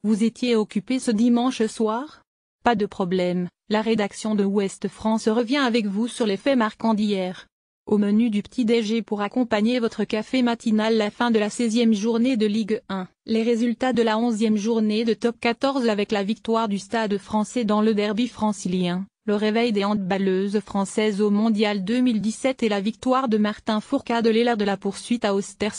Vous étiez occupé ce dimanche soir? Pas de problème, la rédaction de Ouest France revient avec vous sur les faits marquants d'hier. Au menu du petit-déj pour accompagner votre café matinal, la fin de la 16e journée de Ligue 1, les résultats de la 11e journée de Top 14 avec la victoire du Stade français dans le derby francilien, le réveil des handballeuses françaises au Mondial 2017 et la victoire de Martin Fourcade lors de la poursuite à Auxerre.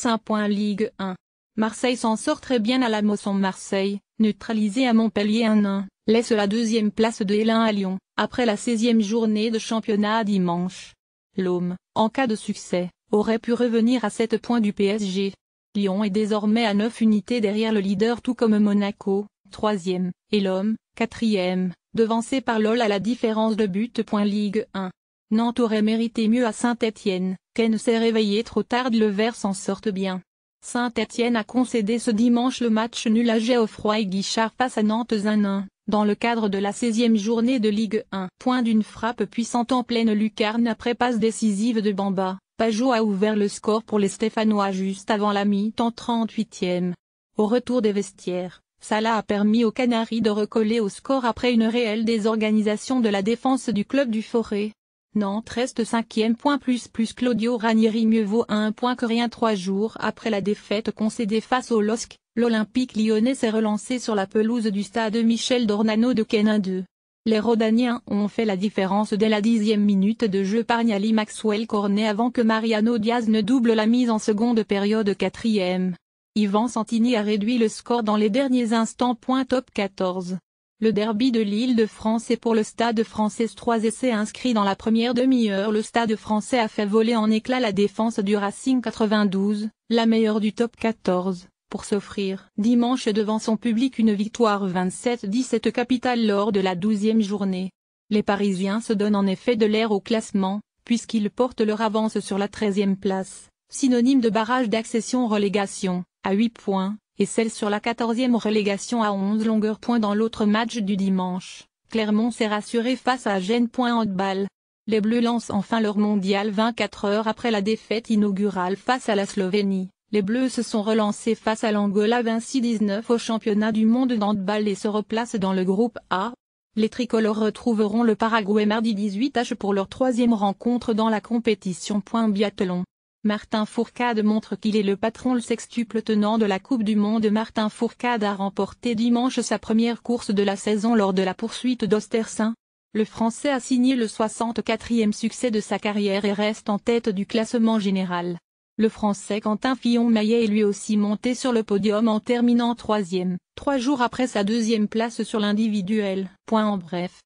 Ligue 1. Marseille s'en sort très bien à la Mosson. Marseille, neutralisé à Montpellier 1-1, laisse la deuxième place de L1 à Lyon, après la 16e journée de championnat dimanche. L'Ôme, en cas de succès, aurait pu revenir à 7 points du PSG. Lyon est désormais à 9 unités derrière le leader tout comme Monaco, 3e, et l'Homme, 4e, devancé par l'OL à la différence de but. Ligue 1. Nantes aurait mérité mieux à Saint-Étienne, Ken s'est réveillé trop tard. Le Vert s'en sortent bien. Saint-Étienne a concédé ce dimanche le match nul à Geoffroy et Guichard face à Nantes 1-1, dans le cadre de la 16e journée de Ligue 1. Point d'une frappe puissante en pleine lucarne après passe décisive de Bamba, Pajot a ouvert le score pour les Stéphanois juste avant la mi-temps 38e. Au retour des vestiaires, Salah a permis aux Canaries de recoller au score après une réelle désorganisation de la défense du club du Forêt. Nantes reste 5e. Claudio Ranieri mieux vaut 1 point que rien. 3 jours après la défaite concédée face au LOSC, l'Olympique lyonnais s'est relancé sur la pelouse du stade Michel Dornano de Ken 1-2. Les Rodaniens ont fait la différence dès la 10e minute de jeu par Niali Maxwell Cornet avant que Mariano Diaz ne double la mise en seconde période. 4e. Yvan Santini a réduit le score dans les derniers instants. Top 14. Le derby de l'Île-de-France est pour le Stade français. 3 essais inscrits dans la première demi-heure. Le Stade français a fait voler en éclats la défense du Racing 92, la meilleure du top 14, pour s'offrir dimanche devant son public une victoire 27-17 capitale lors de la 12e journée. Les Parisiens se donnent en effet de l'air au classement, puisqu'ils portent leur avance sur la 13e place, synonyme de barrage d'accession-relégation, à 8 points. Et celle sur la 14e relégation à 11 longueurs. Dans l'autre match du dimanche, Clermont s'est rassuré face à Gênes. Handball. Les Bleus lancent enfin leur mondial 24 heures après la défaite inaugurale face à la Slovénie. Les Bleus se sont relancés face à l'Angola 26-19 au championnat du monde d'handball et se replacent dans le groupe A. Les tricolores retrouveront le Paraguay mardi 18h pour leur 3e rencontre dans la compétition. Biathlon. Martin Fourcade montre qu'il est le patron. Le sextuple tenant de la Coupe du Monde Martin Fourcade a remporté dimanche sa première course de la saison lors de la poursuite d'Auxerre. Le Français a signé le 64e succès de sa carrière et reste en tête du classement général. Le Français Quentin Fillon-Maillet est lui aussi monté sur le podium en terminant 3e, 3 jours après sa 2e place sur l'individuel. En bref.